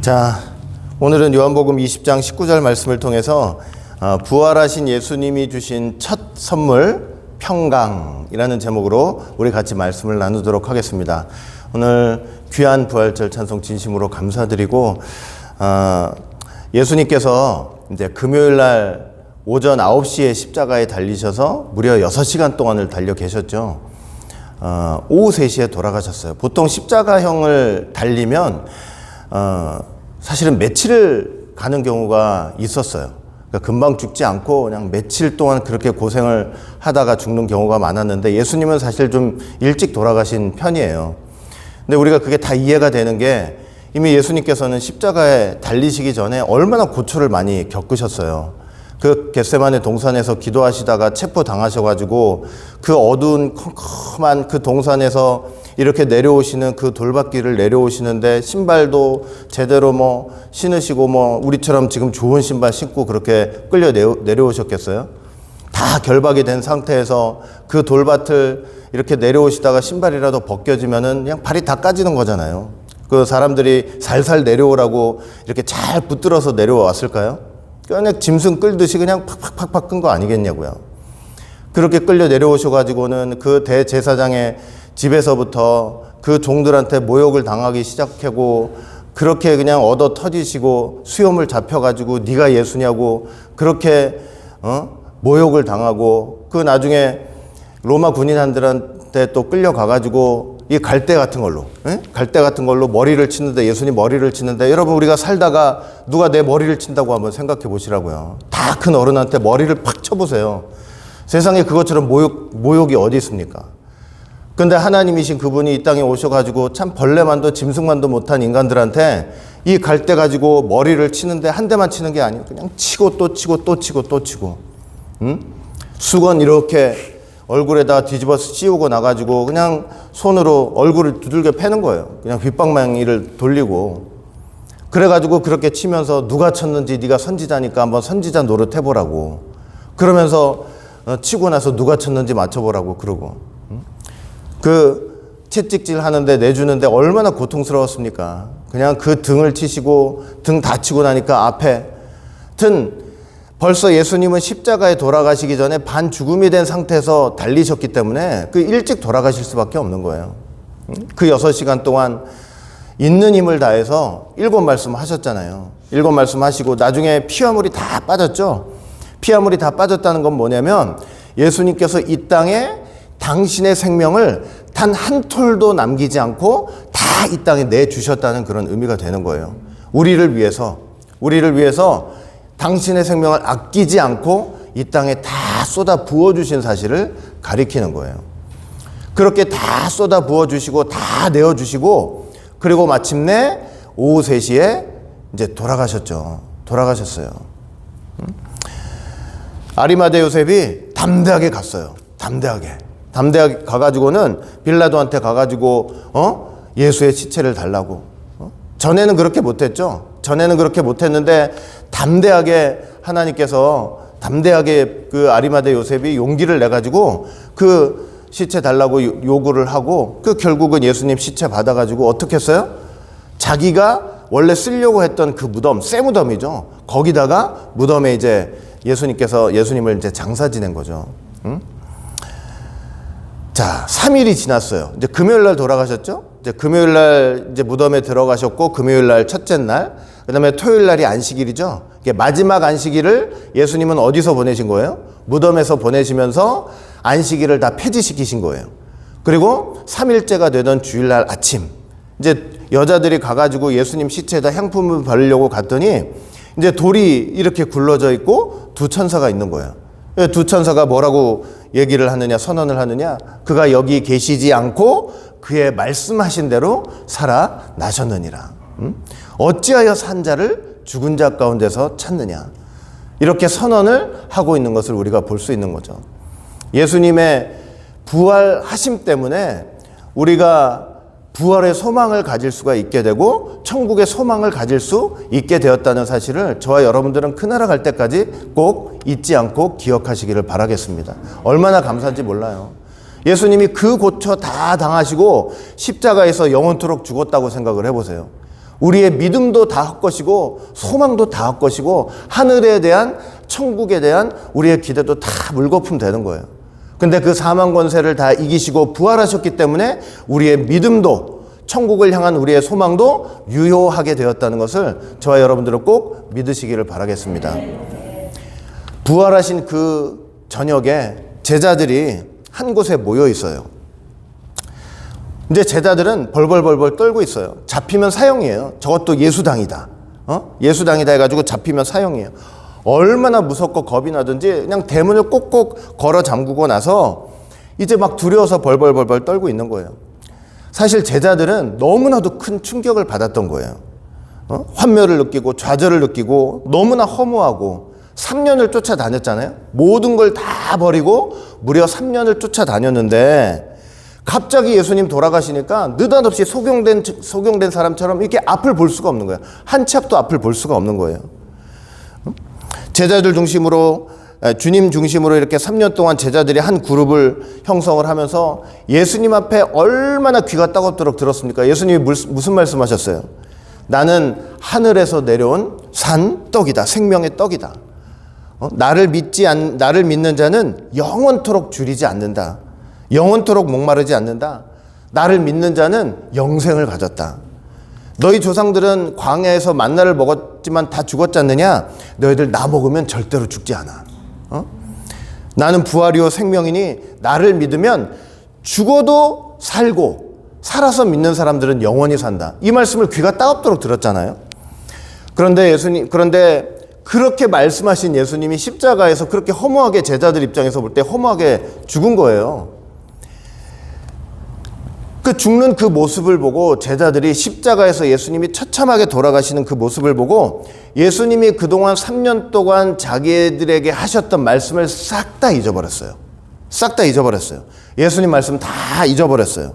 자, 오늘은 요한복음 20장 19절 말씀을 통해서 부활하신 예수님이 주신 첫 선물 평강이라는 제목으로 우리 같이 말씀을 나누도록 하겠습니다. 오늘 귀한 부활절 찬송 진심으로 감사드리고 예수님께서 이제 금요일 날 오전 9시에 십자가에 달리셔서 무려 6시간 동안을 달려 계셨죠. 오후 3시에 돌아가셨어요. 보통 십자가형을 달리면 사실은 며칠을 가는 경우가 있었어요. 그러니까 금방 죽지 않고 그냥 며칠 동안 그렇게 고생을 하다가 죽는 경우가 많았는데 예수님은 사실 좀 일찍 돌아가신 편이에요. 근데 우리가 그게 다 이해가 되는 게 이미 예수님께서는 십자가에 달리시기 전에 얼마나 고초를 많이 겪으셨어요. 그 겟세마네 동산에서 기도하시다가 체포당하셔가지고 그 어두운 컴컴한 그 동산에서 이렇게 내려오시는 그 돌밭길을 내려오시는데 신발도 제대로 신으시고 우리처럼 지금 좋은 신발 신고 그렇게 끌려 내려오셨겠어요? 다 결박이 된 상태에서 그 돌밭을 이렇게 내려오시다가 신발이라도 벗겨지면은 그냥 발이 다 까지는 거잖아요. 그 사람들이 살살 내려오라고 이렇게 잘 붙들어서 내려왔을까요? 그냥 짐승 끌듯이 그냥 팍팍팍팍 끈 거 아니겠냐고요. 그렇게 끌려 내려오셔가지고는 그 대제사장의 집에서부터 그 종들한테 모욕을 당하기 시작하고 그렇게 그냥 얻어 터지시고 수염을 잡혀가지고 네가 예수냐고 그렇게 모욕을 당하고 그 나중에 로마 군인한들한테 또 끌려가가지고 이 갈대 같은 걸로 갈대 같은 걸로 머리를 치는데 예수님 머리를 치는데 여러분 우리가 살다가 누가 내 머리를 친다고 한번 생각해 보시라고요. 다 큰 어른한테 머리를 팍 쳐보세요. 세상에 그것처럼 모욕이 어디 있습니까? 근데 하나님이신 그분이 이 땅에 오셔가지고 참 벌레만도 짐승만도 못한 인간들한테 이 갈대 가지고 머리를 치는데 한 대만 치는 게 아니에요. 그냥 치고 또 치고 또 치고 또 치고 수건 이렇게 얼굴에다 뒤집어서 씌우고 나가지고 그냥 손으로 얼굴을 두들겨 패는 거예요. 그냥 빗방망이를 돌리고 그래가지고 그렇게 치면서 누가 쳤는지 네가 선지자니까 한번 선지자 노릇 해보라고 그러면서 치고 나서 누가 쳤는지 맞춰보라고 그러고 그 채찍질 하는데 내주는데 얼마나 고통스러웠습니까? 그냥 그 등을 치시고 등 다치고 나니까 앞에 하여튼 벌써 예수님은 십자가에 돌아가시기 전에 반죽음이 된 상태에서 달리셨기 때문에 그 일찍 돌아가실 수밖에 없는 거예요. 그 6시간 동안 있는 힘을 다해서 7말씀 하셨잖아요. 7말씀 하시고 나중에 피화물이 다 빠졌죠. 피화물이 다 빠졌다는 건 뭐냐면 예수님께서 이 땅에 당신의 생명을 단 한 톨도 남기지 않고 다 이 땅에 내주셨다는 그런 의미가 되는 거예요. 우리를 위해서 당신의 생명을 아끼지 않고 이 땅에 다 쏟아 부어주신 사실을 가리키는 거예요. 그렇게 다 쏟아 부어주시고 다 내어주시고 그리고 마침내 오후 3시에 이제 돌아가셨어요. 아리마대 요셉이 담대하게 갔어요. 담대하게 가가지고는 빌라도한테 가가지고 예수의 시체를 달라고. 전에는 그렇게 못했죠. 전에는 그렇게 못했는데 담대하게 하나님께서 그 아리마대 요셉이 용기를 내가지고 그 시체 달라고 요구를 하고 그 결국은 예수님 시체 받아가지고 어떻게 했어요? 자기가 원래 쓰려고 했던 그 무덤, 새 무덤이죠. 거기다가 무덤에 이제 예수님을 이제 장사 지낸 거죠. 자, 3일이 지났어요. 이제 금요일 날 돌아가셨죠? 이제 금요일 날 이제 무덤에 들어가셨고 금요일 날 첫째 날, 그다음에 토요일 날이 안식일이죠. 마지막 안식일을 예수님은 어디서 보내신 거예요? 무덤에서 보내시면서 안식일을 다 폐지시키신 거예요. 그리고 3일째가 되던 주일날 아침, 이제 여자들이 가가지고 예수님 시체에다 향품을 바르려고 갔더니 이제 돌이 이렇게 굴러져 있고 두 천사가 있는 거예요. 두 천사가 뭐라고 얘기를 하느냐, 선언을 하느냐? 그가 여기 계시지 않고 그의 말씀하신 대로 살아나셨느니라. 어찌하여 산 자를 죽은 자 가운데서 찾느냐? 이렇게 선언을 하고 있는 것을 우리가 볼 수 있는 거죠. 예수님의 부활하심 때문에 우리가 부활의 소망을 가질 수가 있게 되고 천국의 소망을 가질 수 있게 되었다는 사실을 저와 여러분들은 그 나라 갈 때까지 꼭 잊지 않고 기억하시기를 바라겠습니다. 얼마나 감사한지 몰라요. 예수님이 그 고초 다 당하시고 십자가에서 영원토록 죽었다고 생각을 해보세요. 우리의 믿음도 다 헛것이고 소망도 다 헛것이고 하늘에 대한 천국에 대한 우리의 기대도 다 물거품 되는 거예요. 근데 그 사망 권세를 다 이기시고 부활하셨기 때문에 우리의 믿음도 천국을 향한 우리의 소망도 유효하게 되었다는 것을 저와 여러분들은 꼭 믿으시기를 바라겠습니다. 부활하신 그 저녁에 제자들이 한 곳에 모여 있어요. 이제 제자들은 벌벌벌벌 떨고 있어요. 잡히면 사형이에요. 저것도 예수당이다. 예수당이다 해가지고 잡히면 사형이에요. 얼마나 무섭고 겁이 나든지 그냥 대문을 꼭꼭 걸어 잠그고 나서 이제 막 두려워서 벌벌벌벌 떨고 있는 거예요. 사실 제자들은 너무나도 큰 충격을 받았던 거예요. 환멸을 느끼고 좌절을 느끼고 너무나 허무하고 3년을 쫓아다녔잖아요. 모든 걸 다 버리고 무려 3년을 쫓아다녔는데 갑자기 예수님 돌아가시니까 느닷없이 소경된 사람처럼 이렇게 앞을 볼 수가 없는 거예요. 한 치 앞도 앞을 볼 수가 없는 거예요. 제자들 중심으로 주님 중심으로 이렇게 3년 동안 제자들이 한 그룹을 형성을 하면서 예수님 앞에 얼마나 귀가 따갑도록 들었습니까? 예수님이 무슨 말씀하셨어요? 나는 하늘에서 내려온 산 떡이다. 생명의 떡이다. 나를 믿는 자는 영원토록 줄이지 않는다. 영원토록 목마르지 않는다. 나를 믿는 자는 영생을 가졌다. 너희 조상들은 광야에서 만나를 먹었지만 다 죽었지 않느냐? 너희들 나 먹으면 절대로 죽지 않아. 나는 부활이요 생명이니 나를 믿으면 죽어도 살고 살아서 믿는 사람들은 영원히 산다. 이 말씀을 귀가 따갑도록 들었잖아요. 그런데 그렇게 말씀하신 예수님이 십자가에서 그렇게 허무하게 제자들 입장에서 볼 때 허무하게 죽은 거예요. 그 죽는 그 모습을 보고 제자들이 십자가에서 예수님이 처참하게 돌아가시는 그 모습을 보고 예수님이 그동안 3년 동안 자기들에게 하셨던 말씀을 싹 다 잊어버렸어요. 싹 다 잊어버렸어요. 예수님 말씀 다 잊어버렸어요.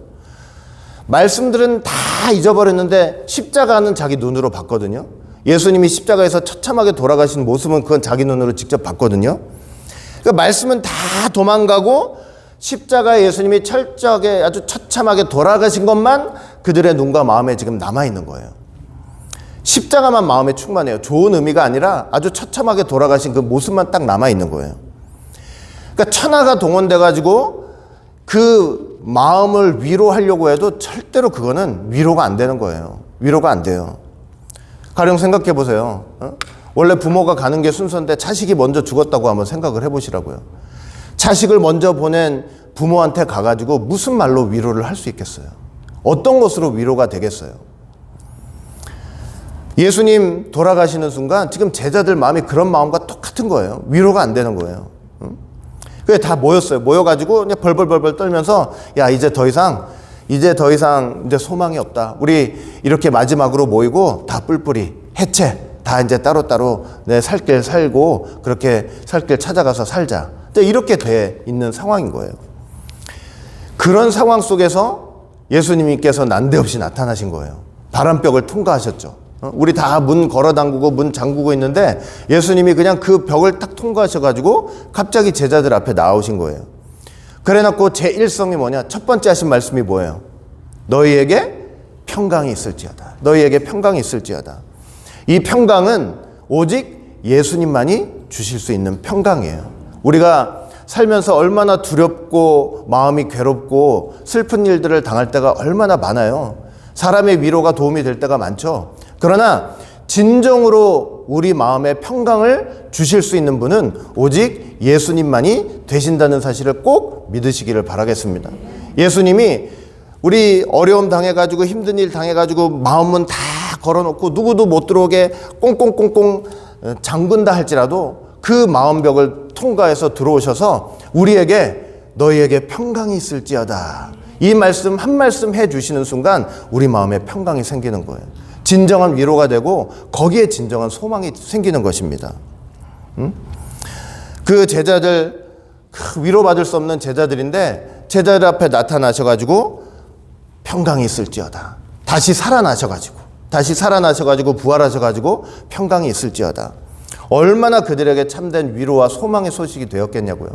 말씀들은 다 잊어버렸는데 십자가는 자기 눈으로 봤거든요. 예수님이 십자가에서 처참하게 돌아가신 모습은 그건 자기 눈으로 직접 봤거든요. 그러니까 말씀은 다 도망가고 십자가에 예수님이 철저하게 아주 처참하게 돌아가신 것만 그들의 눈과 마음에 지금 남아있는 거예요. 십자가만 마음에 충만해요. 좋은 의미가 아니라 아주 처참하게 돌아가신 그 모습만 딱 남아있는 거예요. 그러니까 천하가 동원돼가지고 그 마음을 위로하려고 해도 절대로 그거는 위로가 안 되는 거예요. 위로가 안 돼요. 가령 생각해 보세요. 원래 부모가 가는 게 순서인데 자식이 먼저 죽었다고 한번 생각을 해보시라고요. 자식을 먼저 보낸 부모한테 가가지고 무슨 말로 위로를 할 수 있겠어요? 어떤 것으로 위로가 되겠어요? 예수님 돌아가시는 순간 지금 제자들 마음이 그런 마음과 똑같은 거예요. 위로가 안 되는 거예요. 그게 다 모였어요. 모여가지고 그냥 벌벌벌벌 떨면서 야 이제 더 이상 이제 소망이 없다. 우리 이렇게 마지막으로 모이고 다 뿔뿔이 해체. 다 이제 따로따로 내 살 길 살고 그렇게 살 길 찾아가서 살자. 이렇게 돼 있는 상황인 거예요. 그런 상황 속에서 예수님께서 난데없이 나타나신 거예요. 바람벽을 통과하셨죠. 우리 다 문 걸어 잠그고 문 잠그고 있는데 예수님이 그냥 그 벽을 딱 통과하셔가지고 갑자기 제자들 앞에 나오신 거예요. 그래놓고 제1성이 뭐냐? 첫 번째 하신 말씀이 뭐예요? 너희에게 평강이 있을지어다. 너희에게 평강이 있을지어다. 이 평강은 오직 예수님만이 주실 수 있는 평강이에요. 우리가 살면서 얼마나 두렵고 마음이 괴롭고 슬픈 일들을 당할 때가 얼마나 많아요. 사람의 위로가 도움이 될 때가 많죠. 그러나 진정으로 우리 마음에 평강을 주실 수 있는 분은 오직 예수님만이 되신다는 사실을 꼭 믿으시기를 바라겠습니다. 예수님이 우리 어려움 당해가지고 힘든 일 당해가지고 마음은 다 걸어놓고 누구도 못 들어오게 꽁꽁꽁꽁 잠근다 할지라도 그 마음벽을 통과해서 들어오셔서 우리에게 너희에게 평강이 있을지어다. 이 말씀 한 말씀 해주시는 순간 우리 마음에 평강이 생기는 거예요. 진정한 위로가 되고 거기에 진정한 소망이 생기는 것입니다. 그 제자들 위로받을 수 없는 제자들인데 제자들 앞에 나타나셔가지고 평강이 있을지어다. 다시 살아나셔가지고 부활하셔가지고 평강이 있을지어다. 얼마나 그들에게 참된 위로와 소망의 소식이 되었겠냐고요.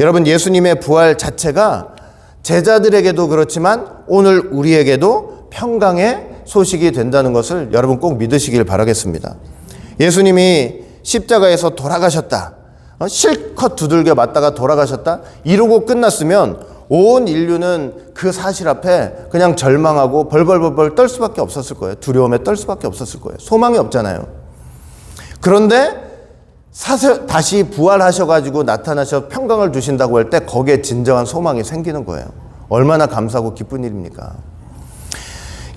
여러분 예수님의 부활 자체가 제자들에게도 그렇지만 오늘 우리에게도 평강의 소식이 된다는 것을 여러분 꼭 믿으시길 바라겠습니다. 예수님이 십자가에서 돌아가셨다, 실컷 두들겨 맞다가 돌아가셨다 이러고 끝났으면 온 인류는 그 사실 앞에 그냥 절망하고 벌벌벌벌 떨 수밖에 없었을 거예요. 두려움에 떨 수밖에 없었을 거예요. 소망이 없잖아요. 그런데 다시 부활하셔가지고 나타나셔 평강을 주신다고 할 때 거기에 진정한 소망이 생기는 거예요. 얼마나 감사하고 기쁜 일입니까?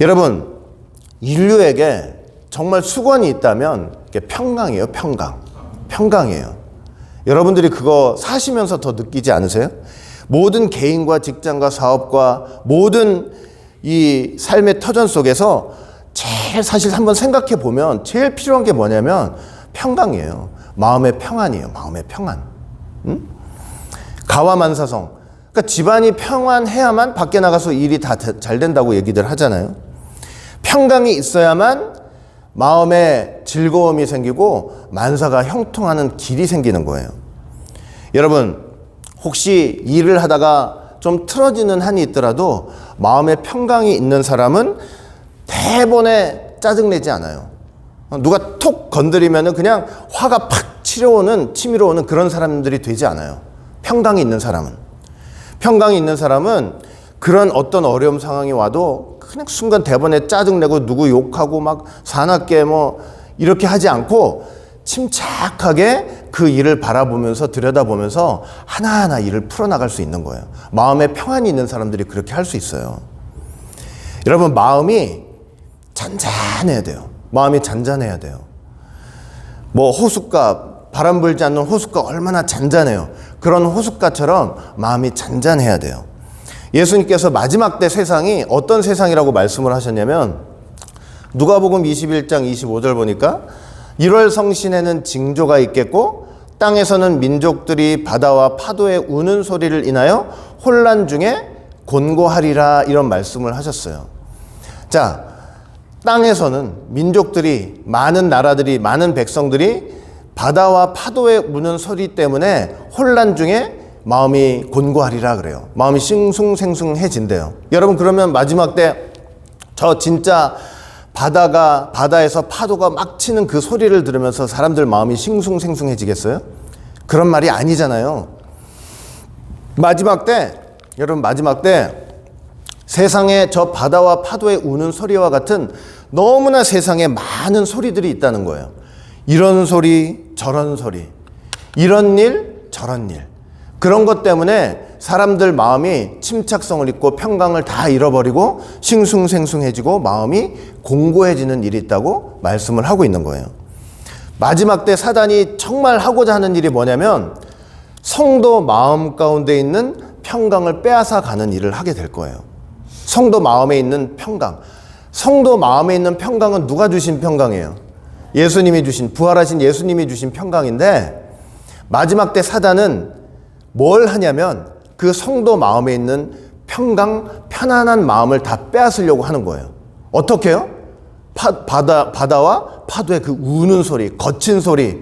여러분, 인류에게 정말 수건이 있다면 평강이에요. 평강이에요. 여러분들이 그거 사시면서 더 느끼지 않으세요? 모든 개인과 직장과 사업과 모든 이 삶의 터전 속에서 제일 사실 한번 생각해 보면 제일 필요한 게 뭐냐면 평강이에요. 마음의 평안이에요. 마음의 평안. 응? 가와만사성. 그러니까 집안이 평안해야만 밖에 나가서 일이 다 잘 된다고 얘기들 하잖아요. 평강이 있어야만 마음에 즐거움이 생기고 만사가 형통하는 길이 생기는 거예요. 여러분, 혹시 일을 하다가 좀 틀어지는 한이 있더라도 마음에 평강이 있는 사람은 대번에 짜증내지 않아요. 누가 톡 건드리면 그냥 화가 팍 치밀어 오는 그런 사람들이 되지 않아요. 평강이 있는 사람은 그런 어떤 어려움 상황이 와도 그냥 순간 대번에 짜증내고 누구 욕하고 막 사납게 뭐 이렇게 하지 않고 침착하게 그 일을 바라보면서 들여다보면서 하나하나 일을 풀어나갈 수 있는 거예요. 마음에 평안이 있는 사람들이 그렇게 할 수 있어요. 여러분, 마음이 잔잔해야 돼요. 마음이 잔잔해야 돼요. 뭐 호숫가, 바람 불지 않는 호숫가 얼마나 잔잔해요. 그런 호숫가처럼 마음이 잔잔해야 돼요. 예수님께서 마지막 때 세상이 어떤 세상이라고 말씀을 하셨냐면 누가복음 21장 25절 보니까 1월 성신에는 징조가 있겠고 땅에서는 민족들이 바다와 파도의 우는 소리를 인하여 혼란 중에 곤고하리라 이런 말씀을 하셨어요. 자, 땅에서는 민족들이 많은 나라들이 많은 백성들이 바다와 파도의 우는 소리 때문에 혼란 중에 마음이 곤고하리라 그래요. 마음이 싱숭생숭해진대요. 여러분, 그러면 마지막 때 저 진짜 바다에서 파도가 막 치는 그 소리를 들으면서 사람들 마음이 싱숭생숭해지겠어요? 그런 말이 아니잖아요. 마지막 때 세상에 저 바다와 파도의 우는 소리와 같은 너무나 세상에 많은 소리들이 있다는 거예요. 이런 소리, 저런 소리, 이런 일, 저런 일. 그런 것 때문에 사람들 마음이 침착성을 잃고 평강을 다 잃어버리고 싱숭생숭해지고 마음이 공고해지는 일이 있다고 말씀을 하고 있는 거예요. 마지막 때 사단이 정말 하고자 하는 일이 뭐냐면 성도 마음 가운데 있는 평강을 빼앗아 가는 일을 하게 될 거예요. 성도 마음에 있는 평강. 성도 마음에 있는 평강은 누가 주신 평강이에요? 예수님이 주신, 부활하신 예수님이 주신 평강인데 마지막 때 사단은 뭘 하냐면 그 성도 마음에 있는 평강, 편안한 마음을 다 빼앗으려고 하는 거예요. 어떻게 해요? 바다와 파도의 그 우는 소리, 거친 소리,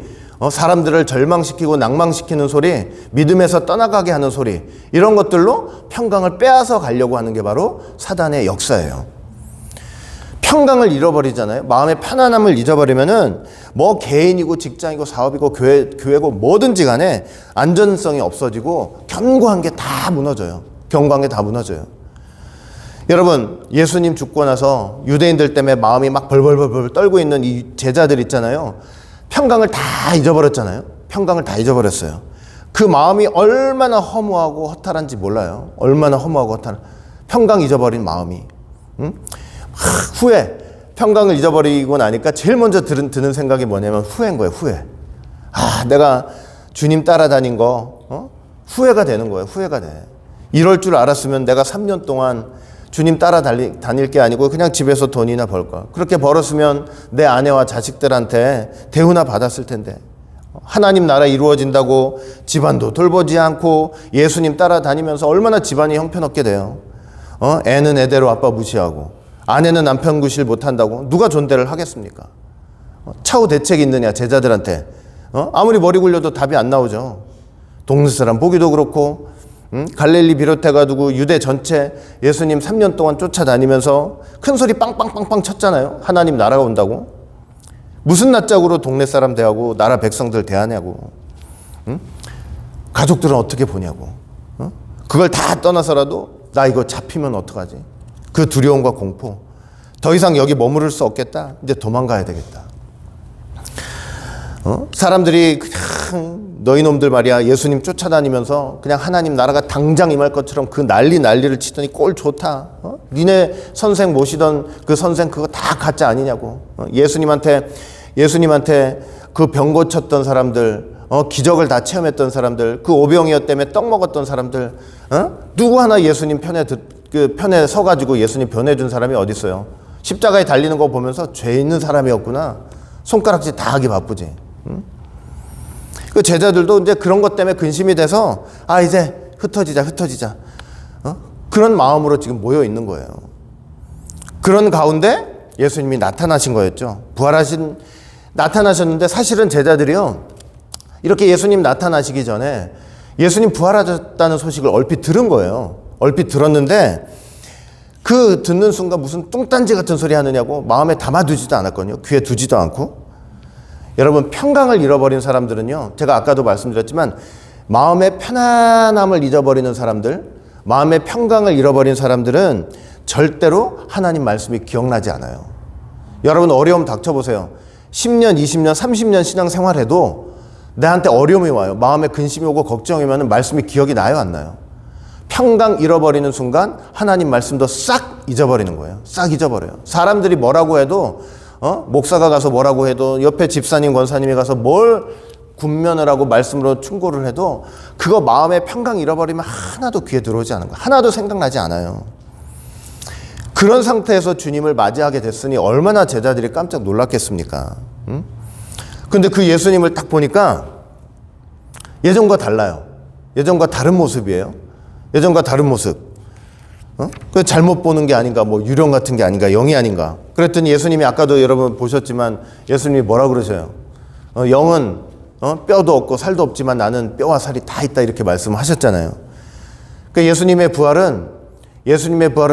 사람들을 절망시키고 낭망시키는 소리, 믿음에서 떠나가게 하는 소리, 이런 것들로 평강을 빼앗아 가려고 하는 게 바로 사단의 역사예요. 평강을 잃어버리잖아요. 마음의 편안함을 잊어버리면은 뭐 개인이고 직장이고 사업이고 교회고 뭐든지 간에 안전성이 없어지고 견고한 게 다 무너져요. 견고한 게 다 무너져요. 여러분, 예수님 죽고 나서 유대인들 때문에 마음이 막 벌벌벌 떨고 있는 이 제자들 있잖아요. 평강을 다 잊어버렸잖아요. 평강을 다 잊어버렸어요. 그 마음이 얼마나 허무하고 허탈한지 몰라요. 얼마나 허무하고 허탈한, 평강 잊어버린 마음이. 응? 후회. 평강을 잊어버리고 나니까 제일 먼저 드는 생각이 뭐냐면 후회인 거예요. 후회. 내가 주님 따라다닌 거 후회가 되는 거예요. 후회가 돼. 이럴 줄 알았으면 내가 3년 동안 주님 다닐 게 아니고 그냥 집에서 돈이나 벌 거. 그렇게 벌었으면 내 아내와 자식들한테 대우나 받았을 텐데. 하나님 나라 이루어진다고 집안도 돌보지 않고 예수님 따라다니면서 얼마나 집안이 형편없게 돼요. 애는 애대로 아빠 무시하고 아내는 남편 구실 못한다고 누가 존대를 하겠습니까? 차후 대책이 있느냐 제자들한테. 아무리 머리 굴려도 답이 안 나오죠. 동네 사람 보기도 그렇고 갈릴리 비롯해가지고 유대 전체 예수님 3년 동안 쫓아다니면서 큰 소리 빵빵빵빵 쳤잖아요. 하나님 나라가 온다고. 무슨 낯짝으로 동네 사람 대하고 나라 백성들 대하냐고. 가족들은 어떻게 보냐고. 그걸 다 떠나서라도 나 이거 잡히면 어떡하지. 그 두려움과 공포. 더 이상 여기 머무를 수 없겠다. 이제 도망가야 되겠다. 사람들이 그냥 너희 놈들 말이야 예수님 쫓아다니면서 그냥 하나님 나라가 당장 임할 것처럼 그 난리를 치더니 꼴 좋다. 니네 선생 모시던 그 선생 그거 다 가짜 아니냐고. 예수님한테 그 병 고쳤던 사람들, 기적을 다 체험했던 사람들, 그 오병이어 때문에 떡 먹었던 사람들, 누구 하나 예수님 편에 서가지고 예수님 변해준 사람이 어디 있어요? 십자가에 달리는 거 보면서 죄 있는 사람이었구나. 손가락질 다 하기 바쁘지. 그 제자들도 이제 그런 것 때문에 근심이 돼서 이제 흩어지자. 그런 마음으로 지금 모여 있는 거예요. 그런 가운데 예수님이 나타나신 거였죠. 나타나셨는데 사실은 제자들이요. 이렇게 예수님 나타나시기 전에 예수님 부활하셨다는 소식을 얼핏 들은 거예요. 얼핏 들었는데 그 듣는 순간 무슨 뚱딴지 같은 소리 하느냐고 마음에 담아두지도 않았거든요. 귀에 두지도 않고. 여러분 평강을 잃어버린 사람들은요. 제가 아까도 말씀드렸지만 마음의 편안함을 잊어버리는 사람들, 마음의 평강을 잃어버린 사람들은 절대로 하나님 말씀이 기억나지 않아요. 여러분 어려움 닥쳐보세요. 10년, 20년, 30년 신앙생활해도 나한테 어려움이 와요. 마음에 근심이 오고 걱정이 오면 말씀이 기억이 나요, 안 나요? 평강 잃어버리는 순간 하나님 말씀도 싹 잊어버리는 거예요. 싹 잊어버려요. 사람들이 뭐라고 해도 목사가 가서 뭐라고 해도 옆에 집사님, 권사님이 가서 뭘 군면을 하고 말씀으로 충고를 해도 그거 마음의 평강 잃어버리면 하나도 귀에 들어오지 않은 거예요. 하나도 생각나지 않아요. 그런 상태에서 주님을 맞이하게 됐으니 얼마나 제자들이 깜짝 놀랐겠습니까? 근데 그 예수님을 딱 보니까 예전과 달라요. 예전과 다른 모습이에요. 예전과 다른 모습. 그 잘못 보는 게 아닌가, 뭐 유령 같은 게 아닌가, 영이 아닌가. 그랬더니 예수님이 아까도 여러분 보셨지만 예수님이 뭐라 그러셔요? 영은 뼈도 없고 살도 없지만 나는 뼈와 살이 다 있다 이렇게 말씀하셨잖아요. 그 예수님의 부활은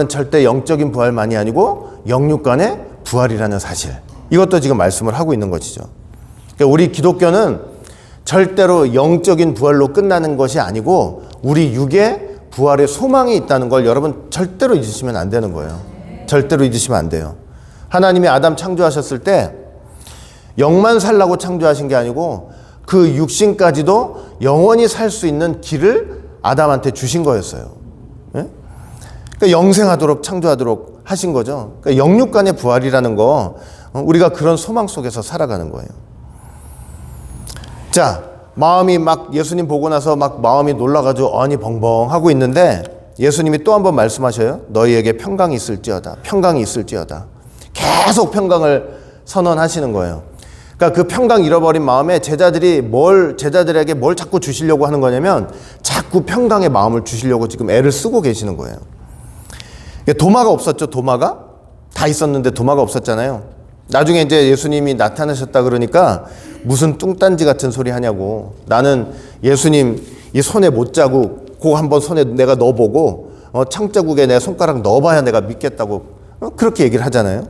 절대 영적인 부활만이 아니고 영육간의 부활이라는 사실. 이것도 지금 말씀을 하고 있는 것이죠. 그러니까 우리 기독교는 절대로 영적인 부활로 끝나는 것이 아니고 우리 육의 부활의 소망이 있다는 걸 여러분 절대로 잊으시면 안 되는 거예요. 절대로 잊으시면 안 돼요. 하나님이 아담 창조하셨을 때 영만 살라고 창조하신 게 아니고 그 육신까지도 영원히 살 수 있는 길을 아담한테 주신 거였어요. 네? 그러니까 영생하도록 창조하도록 하신 거죠. 그러니까 영육간의 부활이라는 거 우리가 그런 소망 속에서 살아가는 거예요. 자, 마음이 막 예수님 보고 나서 막 마음이 놀라가지고 어니 벙벙 하고 있는데 예수님이 또 한 번 말씀하셔요. 너희에게 평강이 있을지어다. 평강이 있을지어다. 계속 평강을 선언하시는 거예요. 그러니까 그 평강 잃어버린 마음에 제자들에게 뭘 자꾸 주시려고 하는 거냐면 자꾸 평강의 마음을 주시려고 지금 애를 쓰고 계시는 거예요. 도마가 없었죠. 도마가 다 있었는데 도마가 없었잖아요. 나중에 이제 예수님이 나타나셨다 그러니까 무슨 뚱딴지 같은 소리 하냐고. 나는 예수님 이 손에 못자국 그거 한번 손에 내가 넣어보고 창자국에 내 손가락 넣어봐야 내가 믿겠다고 그렇게 얘기를 하잖아요.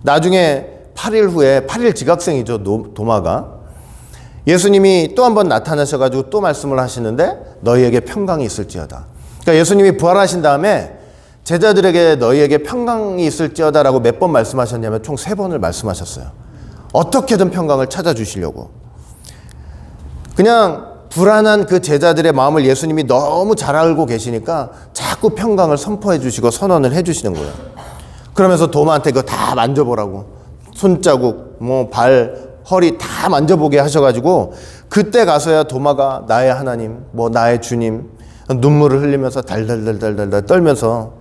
나중에 8일 후에 8일 지각생이죠. 도마가. 예수님이 또 한 번 나타나셔가지고 또 말씀을 하시는데 너희에게 평강이 있을지어다. 그러니까 예수님이 부활하신 다음에 제자들에게 너희에게 평강이 있을지어다라고 몇 번 말씀하셨냐면 총 3번을 말씀하셨어요. 어떻게든 평강을 찾아주시려고. 그냥 불안한 그 제자들의 마음을 예수님이 너무 잘 알고 계시니까 자꾸 평강을 선포해 주시고 선언을 해 주시는 거예요. 그러면서 도마한테 그거 다 만져보라고. 손자국, 발, 허리 다 만져보게 하셔가지고 그때 가서야 도마가 나의 하나님, 나의 주님 눈물을 흘리면서 달달달달달 떨면서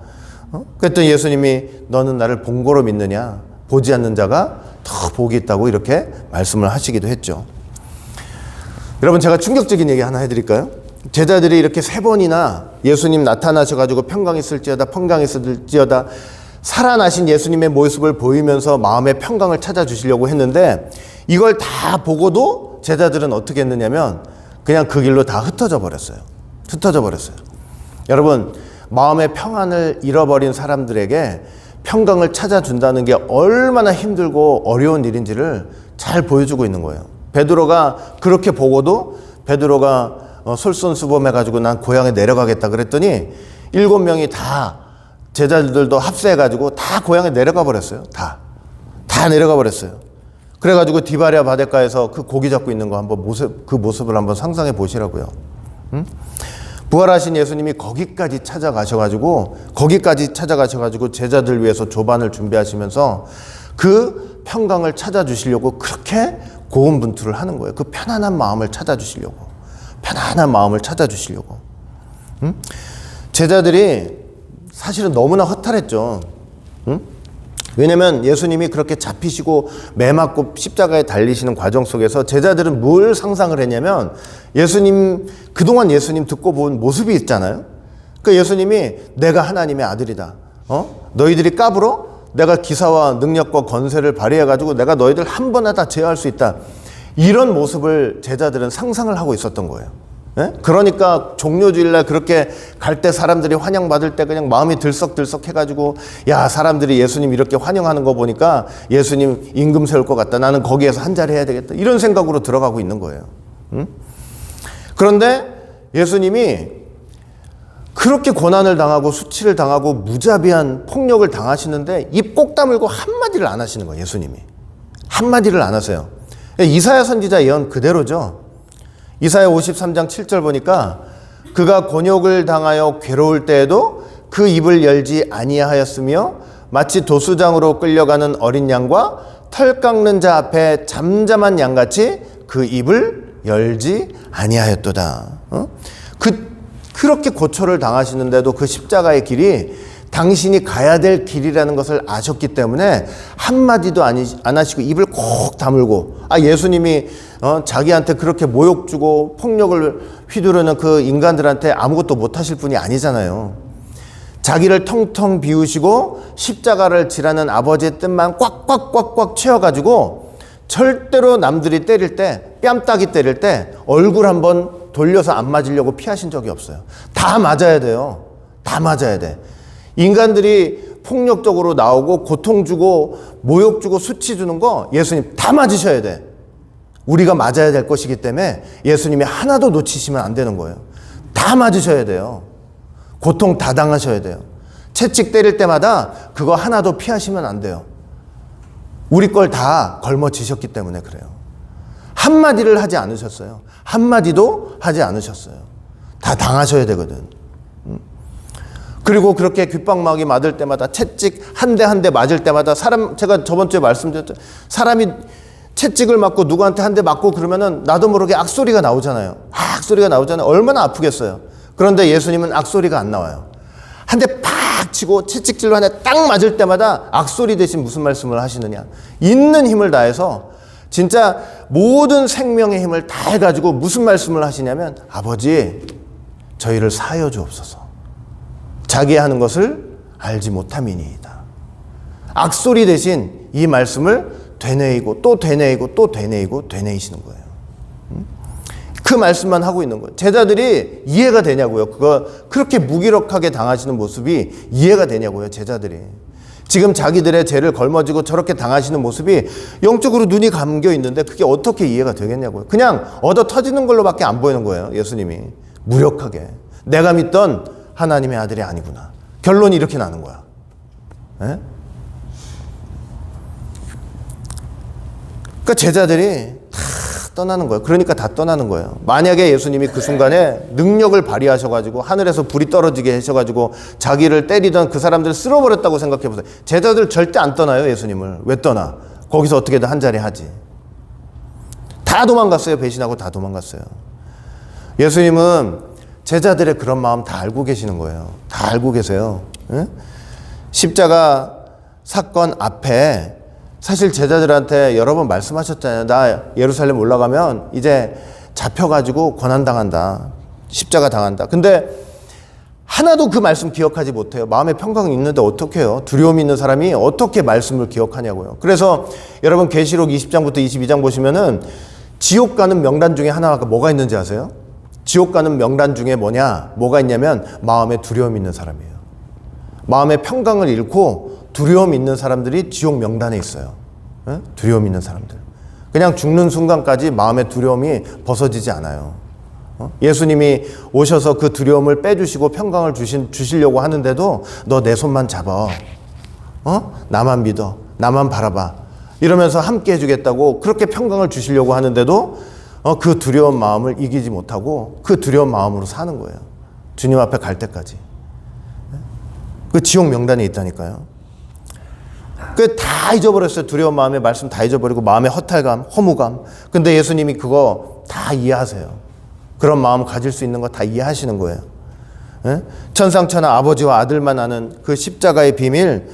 그랬더니 예수님이 너는 나를 본고로 믿느냐? 보지 않는 자가 더 복이 있다고 이렇게 말씀을 하시기도 했죠. 여러분 제가 충격적인 얘기 하나 해드릴까요? 제자들이 이렇게 3번이나 예수님 나타나셔가지고 평강이 있을지어다 평강이 있을지어다 살아나신 예수님의 모습을 보이면서 마음의 평강을 찾아주시려고 했는데 이걸 다 보고도 제자들은 어떻게 했느냐면 그냥 그 길로 다 흩어져 버렸어요. 흩어져 버렸어요. 여러분, 마음의 평안을 잃어버린 사람들에게 평강을 찾아준다는 게 얼마나 힘들고 어려운 일인지를 잘 보여주고 있는 거예요. 베드로가 그렇게 보고도 베드로가 솔선수범해가지고 난 고향에 내려가겠다 그랬더니 7명이 다 제자들도 합세해가지고 다 고향에 내려가 버렸어요. 다 내려가 버렸어요. 그래가지고 디바랴 바닷가에서 그 고기 잡고 있는 거 한번 그 모습을 한번 상상해 보시라고요. 응? 부활하신 예수님이 거기까지 찾아가셔가지고 제자들 위해서 조반을 준비하시면서 그 평강을 찾아주시려고 그렇게 고군분투를 하는 거예요. 그 편안한 마음을 찾아주시려고. 응? 제자들이 사실은 너무나 허탈했죠. 응? 왜냐면 예수님이 그렇게 잡히시고 매 맞고 십자가에 달리시는 과정 속에서 제자들은 뭘 상상을 했냐면 그동안 예수님 듣고 본 모습이 있잖아요. 그 예수님이 내가 하나님의 아들이다. 너희들이 까불어? 내가 기사와 능력과 권세를 발휘해가지고 내가 너희들 한 번에 다 제어할 수 있다. 이런 모습을 제자들은 상상을 하고 있었던 거예요. 예? 그러니까 종료주일날 그렇게 갈 때 사람들이 환영받을 때 그냥 마음이 들썩들썩 해가지고 야, 사람들이 예수님 이렇게 환영하는 거 보니까 예수님 임금 세울 것 같다. 나는 거기에서 한 자리 해야 되겠다. 이런 생각으로 들어가고 있는 거예요. 그런데 예수님이 그렇게 고난을 당하고 수치를 당하고 무자비한 폭력을 당하시는데 입 꼭 다물고 한마디를 안 하시는 거예요. 예수님이 한마디를 안 하세요. 이사야 선지자 예언 그대로죠. 이사야 53장 7절 보니까 그가 곤욕을 당하여 괴로울 때에도 그 입을 열지 아니하였으며 마치 도수장으로 끌려가는 어린 양과 털 깎는 자 앞에 잠잠한 양같이 그 입을 열지 아니하였도다. 그렇게 고초를 당하시는데도 그 십자가의 길이 당신이 가야 될 길이라는 것을 아셨기 때문에 한마디도 안 하시고 입을 꼭 다물고 예수님이 자기한테 그렇게 모욕 주고 폭력을 휘두르는 그 인간들한테 아무것도 못 하실 분이 아니잖아요. 자기를 텅텅 비우시고 십자가를 지라는 아버지의 뜻만 꽉꽉꽉꽉 채워가지고 절대로 남들이 때릴 때 뺨따기 때릴 때 얼굴 한번 돌려서 안 맞으려고 피하신 적이 없어요. 다 맞아야 돼요. 다 맞아야 돼. 인간들이 폭력적으로 나오고 고통 주고 모욕 주고 수치 주는 거 예수님 다 맞으셔야 돼. 우리가 맞아야 될 것이기 때문에 예수님이 하나도 놓치시면 안 되는 거예요. 다 맞으셔야 돼요. 고통 다 당하셔야 돼요. 채찍 때릴 때마다 그거 하나도 피하시면 안 돼요. 우리 걸 다 걸머지셨기 때문에 그래요. 한마디를 하지 않으셨어요. 한마디도 하지 않으셨어요. 다 당하셔야 되거든. 그리고 그렇게 귓방망이 맞을 때마다 채찍 한 대 한 대 맞을 때마다 제가 저번 주에 말씀드렸죠. 사람이 채찍을 맞고 누구한테 한 대 맞고 그러면은 나도 모르게 악소리가 나오잖아요. 악소리가 나오잖아요. 얼마나 아프겠어요. 그런데 예수님은 악소리가 안 나와요. 한 대 팍 치고 채찍질로 한 대 딱 맞을 때마다 악소리 대신 무슨 말씀을 하시느냐. 있는 힘을 다해서 진짜 모든 생명의 힘을 다 해가지고 무슨 말씀을 하시냐면 아버지 저희를 사하여 주옵소서. 자기 하는 것을 알지 못함이니이다. 악소리 대신 이 말씀을 되뇌이고 또 되뇌이고 또 되뇌이고 되뇌이시는 거예요. 그 말씀만 하고 있는 거예요. 제자들이 이해가 되냐고요. 그거 그렇게 무기력하게 당하시는 모습이 이해가 되냐고요. 제자들이. 지금 자기들의 죄를 걸머지고 저렇게 당하시는 모습이 영적으로 눈이 감겨 있는데 그게 어떻게 이해가 되겠냐고요. 그냥 얻어 터지는 걸로밖에 안 보이는 거예요. 예수님이. 무력하게. 내가 믿던 하나님의 아들이 아니구나. 결론이 이렇게 나는 거야. 에? 그러니까 제자들이 다 떠나는 거예요. 그러니까 다 떠나는 거예요. 만약에 예수님이 그 순간에 능력을 발휘하셔가지고 하늘에서 불이 떨어지게 하셔가지고 자기를 때리던 그 사람들을 쓸어버렸다고 생각해보세요. 제자들 절대 안 떠나요. 예수님을. 왜 떠나? 거기서 어떻게든 한 자리 하지. 다 도망갔어요. 배신하고 다 도망갔어요. 예수님은 제자들의 그런 마음 다 알고 계시는 거예요. 다 알고 계세요. 응? 십자가 사건 앞에 사실 제자들한테 여러 번 말씀하셨잖아요. 나 예루살렘 올라가면 이제 잡혀가지고 고난당한다. 십자가 당한다. 근데 하나도 그 말씀 기억하지 못해요. 마음에 평강이 있는데 어떻게 해요? 두려움이 있는 사람이 어떻게 말씀을 기억하냐고요. 그래서 여러분 계시록 20장부터 22장 보시면은 지옥 가는 명단 중에 하나가 뭐가 있는지 아세요? 지옥 가는 명단 중에 뭐가 있냐면 마음에 두려움이 있는 사람이에요. 마음의 평강을 잃고 두려움 있는 사람들이 지옥 명단에 있어요. 두려움 있는 사람들. 그냥 죽는 순간까지 마음의 두려움이 벗어지지 않아요. 예수님이 오셔서 그 두려움을 빼주시고 평강을 주시려고 하는데도 너 내 손만 잡아. 나만 믿어. 나만 바라봐. 이러면서 함께 해주겠다고 그렇게 평강을 주시려고 하는데도 그 두려운 마음을 이기지 못하고 그 두려운 마음으로 사는 거예요. 주님 앞에 갈 때까지. 그 지옥 명단에 있다니까요. 그 다 잊어버렸어요. 두려운 마음에 말씀 다 잊어버리고 마음의 허탈감, 허무감. 근데 예수님이 그거 다 이해하세요. 그런 마음 가질 수 있는 거 다 이해하시는 거예요. 천상천하 아버지와 아들만 아는 그 십자가의 비밀,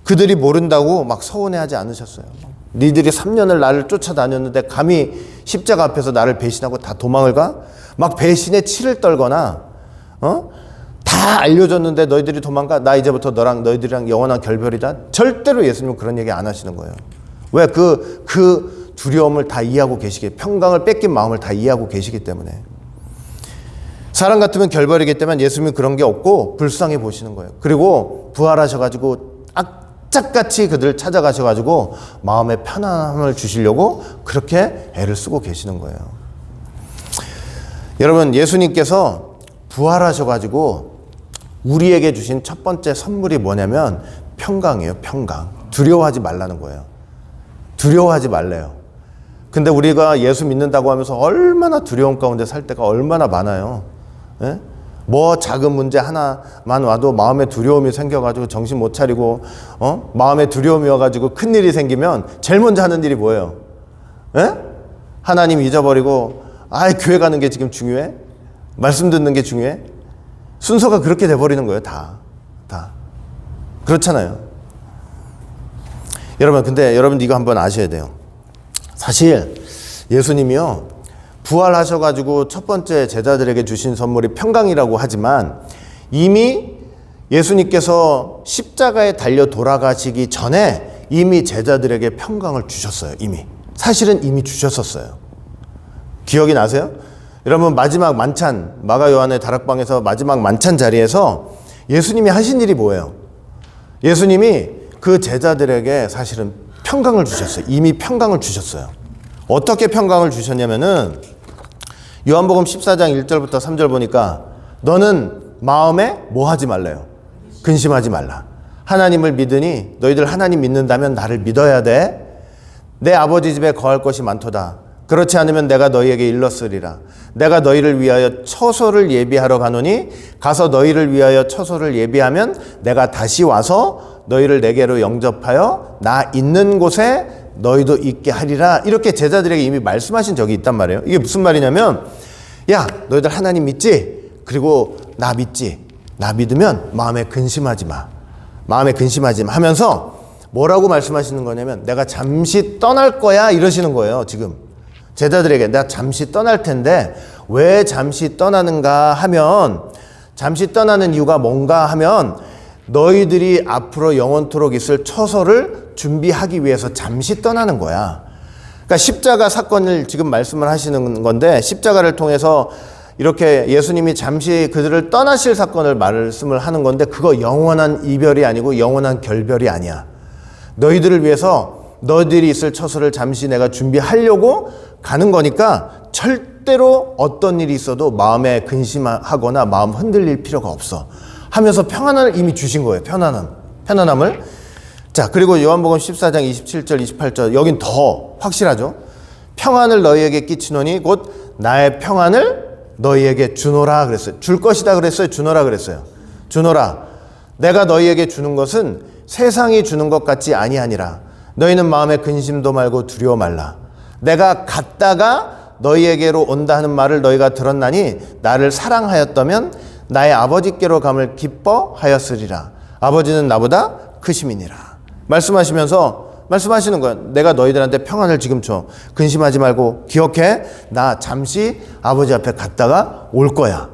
그들이 모른다고 막 서운해하지 않으셨어요. 니들이 3년을 나를 쫓아다녔는데 감히 십자가 앞에서 나를 배신하고 다 도망을 가? 막 배신의 치를 떨거나 다 알려줬는데 너희들이 도망가? 나 이제부터 너희들이랑 영원한 결별이다? 절대로 예수님은 그런 얘기 안 하시는 거예요. 왜? 그 두려움을 다 이해하고 계시기, 평강을 뺏긴 마음을 다 이해하고 계시기 때문에. 사람 같으면 결별이기 때문에 예수님은 그런 게 없고 불쌍히 보시는 거예요. 그리고 부활하셔가지고 악착같이 그들을 찾아가셔가지고 마음의 편안함을 주시려고 그렇게 애를 쓰고 계시는 거예요. 여러분, 예수님께서 부활하셔가지고 우리에게 주신 첫 번째 선물이 뭐냐면 평강이에요. 평강. 두려워하지 말라는 거예요. 두려워하지 말래요. 근데 우리가 예수 믿는다고 하면서 얼마나 두려움 가운데 살 때가 얼마나 많아요. 예? 뭐 작은 문제 하나만 와도 마음에 두려움이 생겨가지고 정신 못 차리고 마음에 두려움이 와가지고 큰일이 생기면 제일 먼저 하는 일이 뭐예요? 예? 하나님 잊어버리고 교회 가는 게 지금 중요해? 말씀 듣는 게 중요해? 순서가 그렇게 돼버리는 거예요. 다 그렇잖아요. 여러분, 근데 여러분 이거 한번 아셔야 돼요. 사실 예수님이요, 부활하셔가지고 첫 번째 제자들에게 주신 선물이 평강이라고 하지만 이미 예수님께서 십자가에 달려 돌아가시기 전에 이미 제자들에게 평강을 주셨어요. 사실은 이미 주셨었어요. 기억이 나세요? 여러분, 마지막 만찬, 마가 요한의 다락방에서 마지막 만찬 자리에서 예수님이 하신 일이 뭐예요? 예수님이 그 제자들에게 사실은 평강을 주셨어요. 이미 평강을 주셨어요. 어떻게 평강을 주셨냐면은 요한복음 14장 1절부터 3절 보니까 너는 마음에 뭐 하지 말래요? 근심하지 말라. 하나님을 믿으니 너희들 하나님 믿는다면 나를 믿어야 돼. 내 아버지 집에 거할 것이 많도다. 그렇지 않으면 내가 너희에게 일렀으리라. 내가 너희를 위하여 처소를 예비하러 가노니 가서 너희를 위하여 처소를 예비하면 내가 다시 와서 너희를 내게로 영접하여 나 있는 곳에 너희도 있게 하리라. 이렇게 제자들에게 이미 말씀하신 적이 있단 말이에요. 이게 무슨 말이냐면, 야, 너희들 하나님 믿지? 그리고 나 믿지? 나 믿으면 마음에 근심하지 마. 마음에 근심하지 마 하면서 뭐라고 말씀하시는 거냐면 내가 잠시 떠날 거야 이러시는 거예요. 지금 제자들에게 내가 잠시 떠날 텐데 왜 잠시 떠나는가 하면, 잠시 떠나는 이유가 뭔가 하면 너희들이 앞으로 영원토록 있을 처소를 준비하기 위해서 잠시 떠나는 거야. 그러니까 십자가 사건을 지금 말씀을 하시는 건데, 십자가를 통해서 이렇게 예수님이 잠시 그들을 떠나실 사건을 말씀을 하는 건데, 그거 영원한 이별이 아니고 영원한 결별이 아니야. 너희들을 위해서 너희들이 있을 처소를 잠시 내가 준비하려고 가는 거니까 절대로 어떤 일이 있어도 마음에 근심하거나 마음 흔들릴 필요가 없어 하면서 평안을 이미 주신 거예요. 편안함을. 자, 그리고 요한복음 14장 27절 28절 여긴 더 확실하죠. 평안을 너희에게 끼치노니 곧 나의 평안을 너희에게 주노라 그랬어요. 줄 것이다 그랬어요. 주노라 그랬어요. 주노라. 내가 너희에게 주는 것은 세상이 주는 것 같지 아니하니라. 너희는 마음에 근심도 말고 두려워 말라. 내가 갔다가 너희에게로 온다 하는 말을 너희가 들었나니 나를 사랑하였다면 나의 아버지께로 감을 기뻐하였으리라. 아버지는 나보다 크심이니라. 말씀하시면서 말씀하시는 거야. 내가 너희들한테 평안을 지금 줘. 근심하지 말고 기억해. 나 잠시 아버지 앞에 갔다가 올 거야.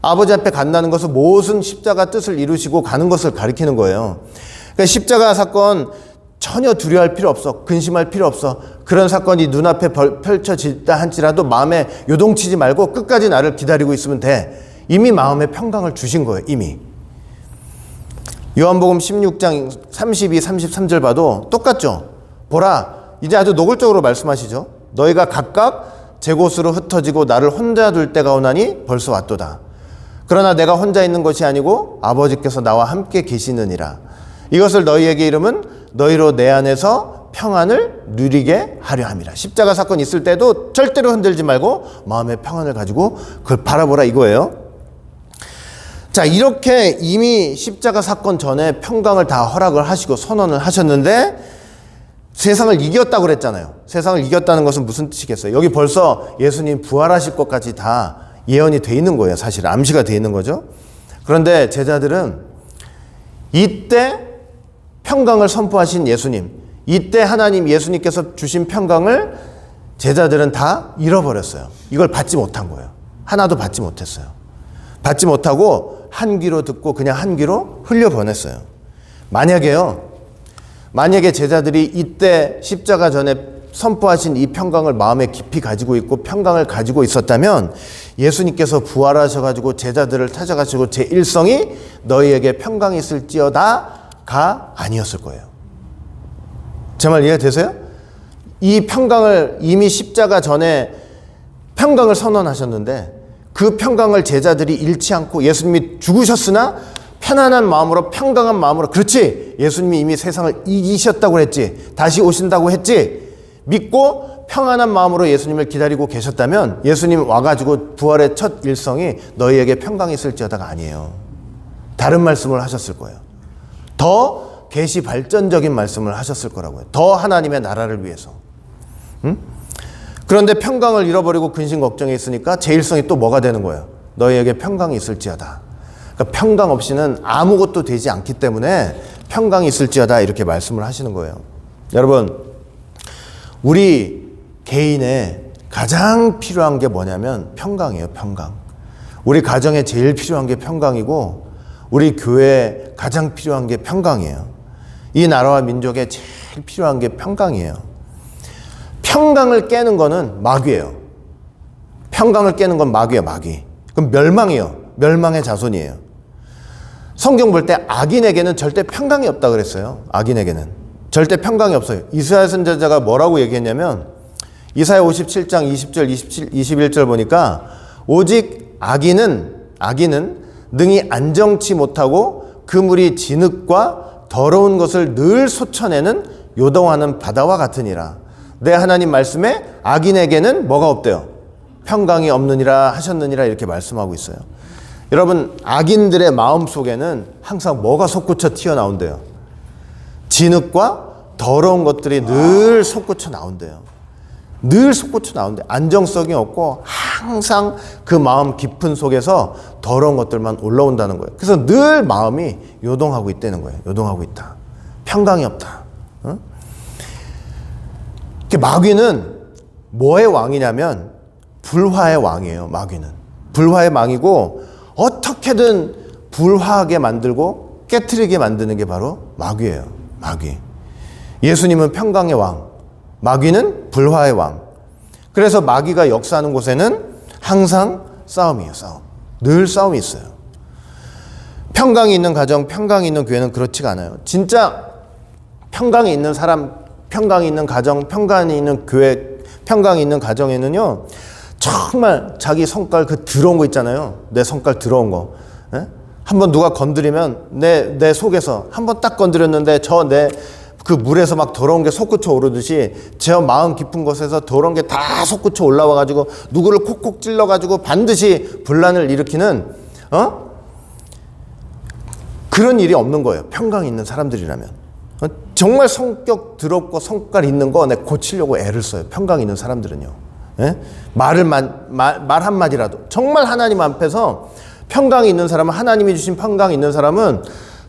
아버지 앞에 간다는 것은 모든 십자가 뜻을 이루시고 가는 것을 가리키는 거예요. 그러니까 십자가 사건 전혀 두려워할 필요 없어. 근심할 필요 없어. 그런 사건이 눈앞에 펼쳐지다 할지라도 마음에 요동치지 말고 끝까지 나를 기다리고 있으면 돼. 이미 마음에 평강을 주신 거예요. 이미. 요한복음 16장 32, 33절 봐도 똑같죠. 보라, 이제 아주 노골적으로 말씀하시죠. 너희가 각각 제 곳으로 흩어지고 나를 혼자 둘 때가 오나니 벌써 왔도다. 그러나 내가 혼자 있는 것이 아니고 아버지께서 나와 함께 계시느니라. 이것을 너희에게 이름은 너희로 내 안에서 평안을 누리게 하려 함이라. 십자가 사건 있을 때도 절대로 흔들지 말고 마음의 평안을 가지고 그걸 바라보라 이거예요. 자, 이렇게 이미 십자가 사건 전에 평강을 다 허락을 하시고 선언을 하셨는데 세상을 이겼다고 그랬잖아요. 세상을 이겼다는 것은 무슨 뜻이겠어요? 여기 벌써 예수님 부활하실 것까지 다 예언이 돼 있는 거예요. 사실 암시가 돼 있는 거죠. 그런데 제자들은 이때 평강을 선포하신 예수님, 이때 하나님 예수님께서 주신 평강을 제자들은 다 잃어버렸어요. 이걸 받지 못한 거예요. 하나도 받지 못했어요. 받지 못하고 한 귀로 듣고 그냥 한 귀로 흘려보냈어요. 만약에 제자들이 이때 십자가 전에 선포하신 이 평강을 마음에 깊이 가지고 있고 평강을 가지고 있었다면 예수님께서 부활하셔가지고 제자들을 찾아가시고 제 일성이 너희에게 평강이 있을지어다가 아니었을 거예요. 제 말 이해되세요? 이 평강을 이미 십자가 전에 평강을 선언하셨는데 그 평강을 제자들이 잃지 않고 예수님이 죽으셨으나 편안한 마음으로 평강한 마음으로 그렇지 예수님이 이미 세상을 이기셨다고 했지 다시 오신다고 했지 믿고 평안한 마음으로 예수님을 기다리고 계셨다면 예수님 와가지고 부활의 첫 일성이 너희에게 평강이 있을지어다가 아니에요. 다른 말씀을 하셨을 거예요. 더 계시 발전적인 말씀을 하셨을 거라고요. 더 하나님의 나라를 위해서. 그런데 평강을 잃어버리고 근심 걱정이 있으니까 제 일성이 또 뭐가 되는 거예요? 너희에게 평강이 있을지어다. 그러니까 평강 없이는 아무것도 되지 않기 때문에 평강이 있을지어다 이렇게 말씀을 하시는 거예요. 여러분, 우리 개인의 가장 필요한 게 뭐냐면 평강이에요. 평강. 우리 가정에 제일 필요한 게 평강이고 우리 교회에 가장 필요한 게 평강이에요. 이 나라와 민족에 제일 필요한 게 평강이에요. 평강을 깨는 거는 마귀예요. 평강을 깨는 건 마귀예요. 마귀. 그럼 멸망이에요. 멸망의 자손이에요. 성경 볼 때 악인에게는 절대 평강이 없다 그랬어요. 악인에게는 절대 평강이 없어요. 이사야 선지자가 뭐라고 얘기했냐면 이사야 57장 20절 21절 보니까 오직 악인은 능히 안정치 못하고 그물이 진흙과 더러운 것을 늘 솟쳐내는 요동하는 바다와 같으니라. 내 하나님 말씀에 악인에게는 뭐가 없대요? 평강이 없느니라 하셨느니라 이렇게 말씀하고 있어요. 여러분, 악인들의 마음 속에는 항상 뭐가 솟구쳐 튀어나온대요? 진흙과 더러운 것들이 늘 솟구쳐 나온대요. 늘 솟구쳐 나온대요. 안정성이 없고 항상 그 마음 깊은 속에서 더러운 것들만 올라온다는 거예요. 그래서 늘 마음이 요동하고 있다는 거예요. 요동하고 있다. 평강이 없다. 마귀는 뭐의 왕이냐면 불화의 왕이에요. 마귀는 불화의 왕이고 어떻게든 불화하게 만들고 깨트리게 만드는 게 바로 마귀예요. 마귀. 예수님은 평강의 왕, 마귀는 불화의 왕. 그래서 마귀가 역사하는 곳에는 항상 싸움이에요. 싸움. 늘 싸움이 있어요. 평강이 있는 가정, 평강이 있는 교회는 그렇지가 않아요. 진짜 평강이 있는 사람, 평강이 있는 가정, 평강이 있는 교회, 평강이 있는 가정에는요, 정말 자기 성깔 그 더러운 거 있잖아요. 내 성깔 더러운 거. 한번 누가 건드리면 내 속에서 한번 딱 건드렸는데 그 물에서 막 더러운 게 솟구쳐 오르듯이 저 마음 깊은 곳에서 더러운 게 다 솟구쳐 올라와가지고 누구를 콕콕 찔러가지고 반드시 분란을 일으키는 그런 일이 없는 거예요. 평강이 있는 사람들이라면. 정말 성격 더럽고 성깔 있는 거 내가 고치려고 애를 써요. 평강 있는 사람들은요. 말 한마디라도 정말 하나님 앞에서 평강이 있는 사람은 하나님이 주신 평강이 있는 사람은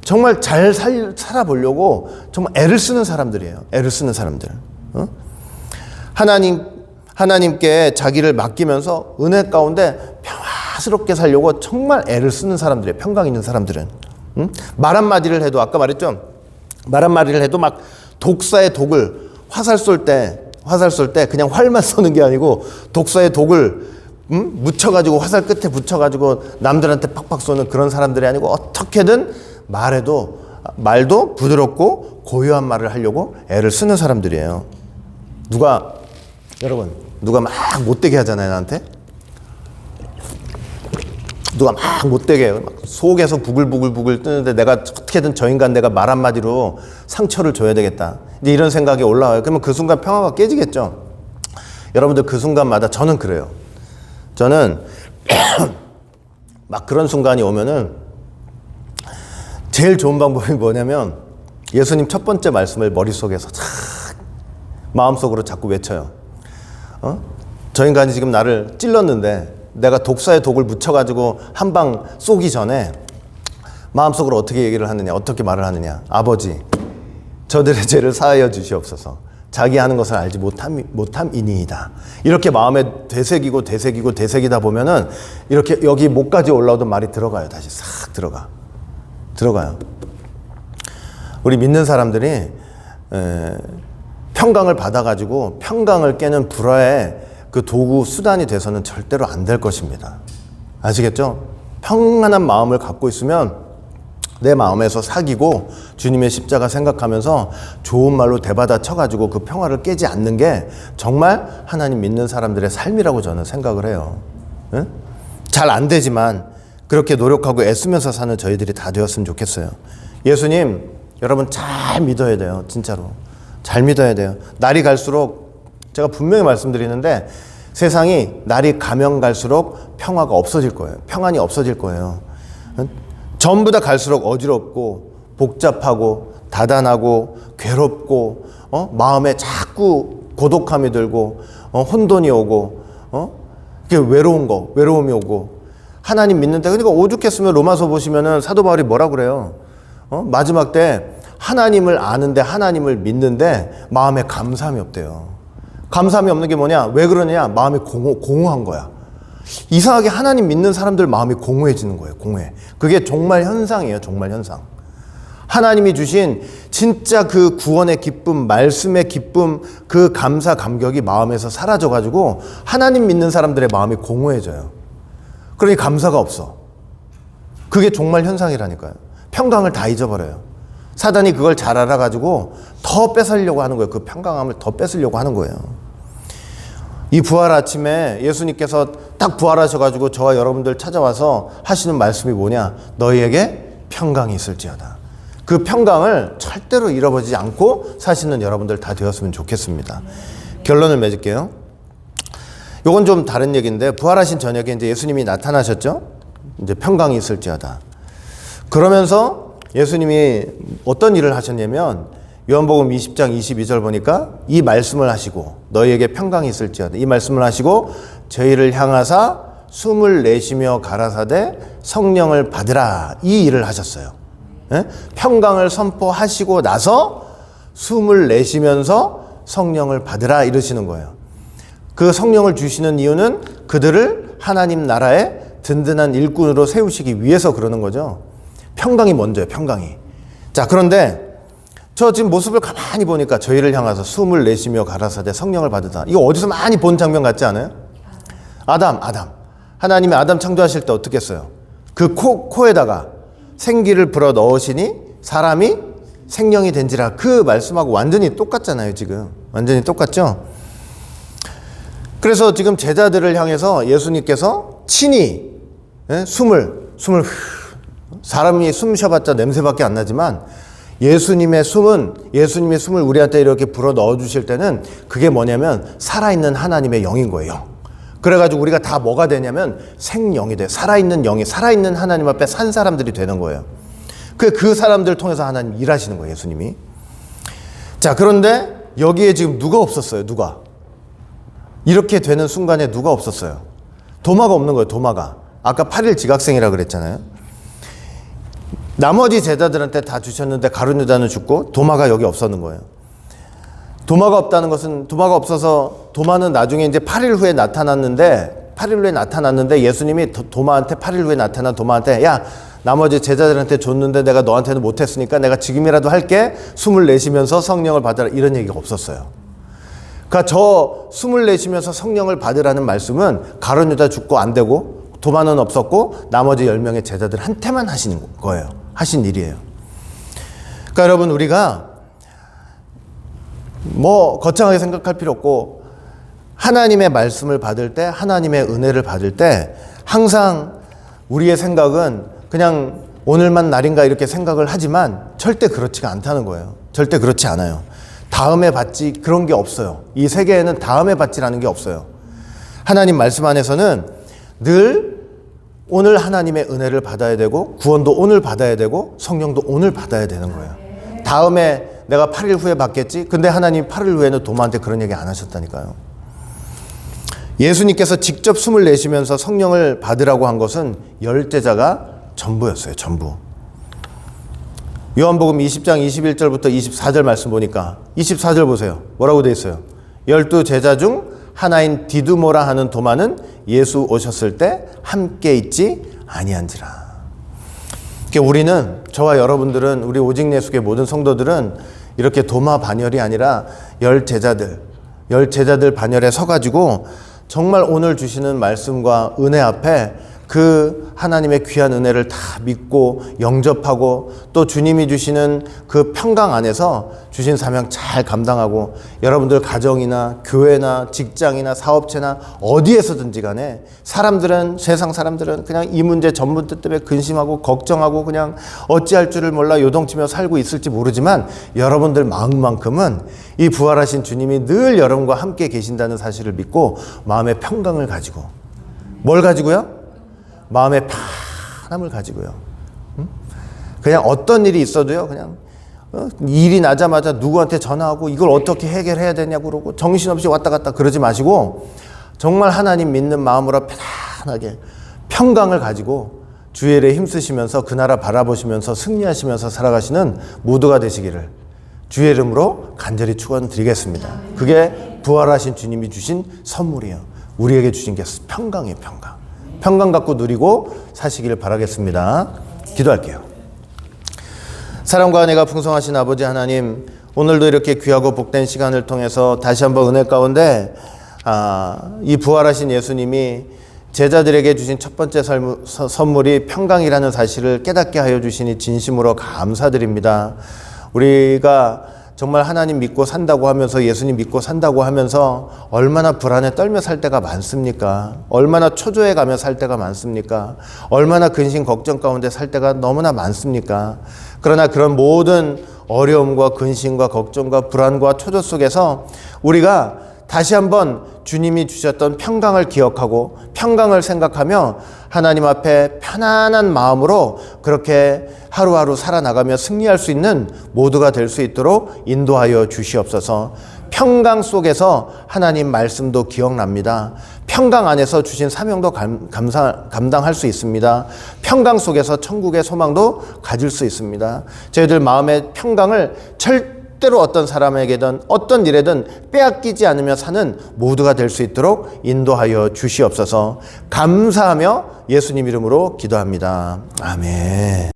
정말 잘 살아보려고 정말 애를 쓰는 사람들이에요. 애를 쓰는 사람들. 하나님께 자기를 맡기면서 은혜 가운데 평화스럽게 살려고 정말 애를 쓰는 사람들이에요. 평강 있는 사람들은. 말 한마디를 해도 아까 말했죠. 말 한마디를 해도 막 독사의 독을 화살 쏠 때 그냥 활만 쏘는 게 아니고 독사의 독을 묻혀가지고 화살 끝에 붙여가지고 남들한테 팍팍 쏘는 그런 사람들이 아니고 어떻게든 말도 부드럽고 고요한 말을 하려고 애를 쓰는 사람들이에요. 여러분 누가 막 못되게 하잖아요, 나한테. 누가 막 못되게 해요. 막 속에서 부글부글 뜨는데 내가 어떻게든 저 인간 내가 말 한마디로 상처를 줘야 되겠다. 이제 이런 생각이 올라와요. 그러면 그 순간 평화가 깨지겠죠. 여러분들 그 순간마다 저는 그래요. 저는 막 그런 순간이 오면은 제일 좋은 방법이 뭐냐면 예수님 첫 번째 말씀을 머릿속에서 마음속으로 자꾸 외쳐요. 저 인간이 지금 나를 찔렀는데 내가 독사의 독을 묻혀가지고 한 방 쏘기 전에 마음속으로 어떻게 얘기를 하느냐, 어떻게 말을 하느냐. 아버지, 저들의 죄를 사하여 주시옵소서. 자기 하는 것을 알지 못함이니이다. 이렇게 마음에 되새기다 보면은 이렇게 여기 목까지 올라오던 말이 들어가요. 다시 싹 들어가요. 우리 믿는 사람들이 평강을 받아가지고 평강을 깨는 불화의 그 도구 수단이 돼서는 절대로 안 될 것입니다. 아시겠죠? 평안한 마음을 갖고 있으면 내 마음에서 사귀고 주님의 십자가 생각하면서 좋은 말로 대받아 쳐가지고 그 평화를 깨지 않는 게 정말 하나님 믿는 사람들의 삶이라고 저는 생각을 해요. 응? 잘 안 되지만 그렇게 노력하고 애쓰면서 사는 저희들이 다 되었으면 좋겠어요. 예수님 여러분 잘 믿어야 돼요. 진짜로 잘 믿어야 돼요. 날이 갈수록 제가 분명히 말씀드리는데 세상이 날이 가면 갈수록 평화가 없어질 거예요. 평안이 없어질 거예요. 전부 다 갈수록 어지럽고 복잡하고 다단하고 괴롭고 마음에 자꾸 고독함이 들고 혼돈이 오고 외로움이 오고 하나님 믿는데 그러니까 오죽했으면 로마서 보시면은 사도 바울이 뭐라 그래요? 마지막 때 하나님을 아는데 하나님을 믿는데 마음에 감사함이 없대요. 감사함이 없는 게 뭐냐? 왜 그러냐? 마음이 공허한 거야. 이상하게 하나님 믿는 사람들 마음이 공허해지는 거예요. 공허해. 그게 종말 현상이에요. 종말 현상. 하나님이 주신 진짜 그 구원의 기쁨, 말씀의 기쁨, 그 감사, 감격이 마음에서 사라져가지고 하나님 믿는 사람들의 마음이 공허해져요. 그러니 감사가 없어. 그게 종말 현상이라니까요. 평강을 다 잊어버려요. 사단이 그걸 잘 알아가지고 더 뺏으려고 하는 거예요. 그 평강함을 더 뺏으려고 하는 거예요. 이 부활 아침에 예수님께서 딱 부활하셔가지고 저와 여러분들 찾아와서 하시는 말씀이 뭐냐? 너희에게 평강이 있을지어다. 그 평강을 절대로 잃어버리지 않고 사시는 여러분들 다 되었으면 좋겠습니다. 결론을 맺을게요. 요건 좀 다른 얘기인데 부활하신 저녁에 이제 예수님이 나타나셨죠? 이제 평강이 있을지어다. 그러면서 예수님이 어떤 일을 하셨냐면 요한복음 20장 22절 보니까 이 말씀을 하시고 너희에게 평강이 있을지어다. 이 말씀을 하시고 저희를 향하사 숨을 내쉬며 가라사대 성령을 받으라. 이 일을 하셨어요. 예? 평강을 선포하시고 나서 숨을 내쉬면서 성령을 받으라 이러시는 거예요. 그 성령을 주시는 이유는 그들을 하나님 나라의 든든한 일꾼으로 세우시기 위해서 그러는 거죠. 평강이 먼저예요. 평강이. 자, 그런데 저 지금 모습을 가만히 보니까 저희를 향해서 숨을 내쉬며 가라사대 성령을 받으다. 이거 어디서 많이 본 장면 같지 않아요? 아담. 하나님이 아담 창조하실 때 어떻게 했어요? 그 코에다가 생기를 불어 넣으시니 사람이 생명이 된지라. 그 말씀하고 완전히 똑같잖아요. 지금 완전히 똑같죠? 그래서 지금 제자들을 향해서 예수님께서 친히 사람이 숨 쉬어봤자 냄새밖에 안 나지만 예수님의 숨을 우리한테 이렇게 불어 넣어 주실 때는 그게 뭐냐면 살아있는 하나님의 영인 거예요. 그래가지고 우리가 다 뭐가 되냐면 생영이 돼. 살아있는 영이, 살아있는 하나님 앞에 산 사람들이 되는 거예요. 그 사람들을 통해서 하나님 일하시는 거예요, 예수님이. 자, 그런데 여기에 지금 누가 없었어요, 누가? 이렇게 되는 순간에 누가 없었어요? 도마가 없는 거예요, 도마가. 아까 8일 지각생이라 그랬잖아요. 나머지 제자들한테 다 주셨는데 가룟 유다는 죽고 도마가 여기 없었는 거예요. 도마가 없다는 것은 도마가 없어서 도마는 나중에 이제 8일 후에 나타났는데 예수님이 도마한테 8일 후에 나타난 도마한테 야, 나머지 제자들한테 줬는데 내가 너한테는 못했으니까 내가 지금이라도 할게. 숨을 내쉬면서 성령을 받으라. 이런 얘기가 없었어요. 그러니까 저 숨을 내쉬면서 성령을 받으라는 말씀은 가룟 유다 죽고 안 되고 도마는 없었고 나머지 10명의 제자들한테만 하신 거예요. 하신 일이에요. 그러니까 여러분, 우리가 뭐 거창하게 생각할 필요 없고 하나님의 말씀을 받을 때, 하나님의 은혜를 받을 때 항상 우리의 생각은 그냥 오늘만 날인가 이렇게 생각을 하지만 절대 그렇지가 않다는 거예요. 절대 그렇지 않아요. 다음에 받지 그런 게 없어요. 이 세계에는 다음에 받지라는 게 없어요. 하나님 말씀 안에서는 늘 오늘 하나님의 은혜를 받아야 되고 구원도 오늘 받아야 되고 성령도 오늘 받아야 되는 거예요. 다음에 내가 8일 후에 받겠지? 근데 하나님 8일 후에는 도마한테 그런 얘기 안 하셨다니까요. 예수님께서 직접 숨을 내쉬면서 성령을 받으라고 한 것은 10제자가 전부였어요. 전부. 요한복음 20장 21절부터 24절 말씀 보니까 24절 보세요. 뭐라고 돼 있어요? 12제자 중 하나인 디두모라 하는 도마는 예수 오셨을 때 함께 있지 아니한지라. 그러니까 우리는, 저와 여러분들은, 우리 오직 예수의 모든 성도들은 이렇게 도마 반열이 아니라 10제자들 반열에 서가지고 정말 오늘 주시는 말씀과 은혜 앞에 그 하나님의 귀한 은혜를 다 믿고 영접하고 또 주님이 주시는 그 평강 안에서 주신 사명 잘 감당하고 여러분들 가정이나 교회나 직장이나 사업체나 어디에서든지 간에 사람들은, 세상 사람들은 그냥 이 문제 전 문제 때문에 근심하고 걱정하고 그냥 어찌할 줄을 몰라 요동치며 살고 있을지 모르지만 여러분들 마음만큼은 이 부활하신 주님이 늘 여러분과 함께 계신다는 사실을 믿고 마음의 평강을 가지고, 뭘 가지고요? 마음의 편함을 가지고요. 그냥 어떤 일이 있어도요, 그냥 일이 나자마자 누구한테 전화하고 이걸 어떻게 해결해야 되냐고 그러고 정신없이 왔다 갔다 그러지 마시고 정말 하나님 믿는 마음으로 편안하게 평강을 가지고 주의 일에 힘쓰시면서 그 나라 바라보시면서 승리하시면서 살아가시는 모두가 되시기를 주의 이름으로 간절히 축원드리겠습니다. 그게 부활하신 주님이 주신 선물이에요. 우리에게 주신 게 평강이에요. 평강. 평강 갖고 누리고 사시기를 바라겠습니다. 기도할게요. 사랑과 은혜가 풍성하신 아버지 하나님, 오늘도 이렇게 귀하고 복된 시간을 통해서 다시 한번 은혜 가운데 이 부활하신 예수님이 제자들에게 주신 첫 번째 선물이 평강이라는 사실을 깨닫게 하여 주시니 진심으로 감사드립니다. 우리가 정말 하나님 믿고 산다고 하면서, 예수님 믿고 산다고 하면서 얼마나 불안에 떨며 살 때가 많습니까? 얼마나 초조해 가며 살 때가 많습니까? 얼마나 근심 걱정 가운데 살 때가 너무나 많습니까? 그러나 그런 모든 어려움과 근심과 걱정과 불안과 초조 속에서 우리가 다시 한번 주님이 주셨던 평강을 기억하고 평강을 생각하며 하나님 앞에 편안한 마음으로 그렇게 하루하루 살아나가며 승리할 수 있는 모두가 될 수 있도록 인도하여 주시옵소서. 평강 속에서 하나님 말씀도 기억납니다. 평강 안에서 주신 사명도 감당할 수 있습니다. 평강 속에서 천국의 소망도 가질 수 있습니다. 저희들 마음의 평강을 절대로 어떤 사람에게든 어떤 일에든 빼앗기지 않으며 사는 모두가 될 수 있도록 인도하여 주시옵소서. 감사하며 예수님 이름으로 기도합니다. 아멘.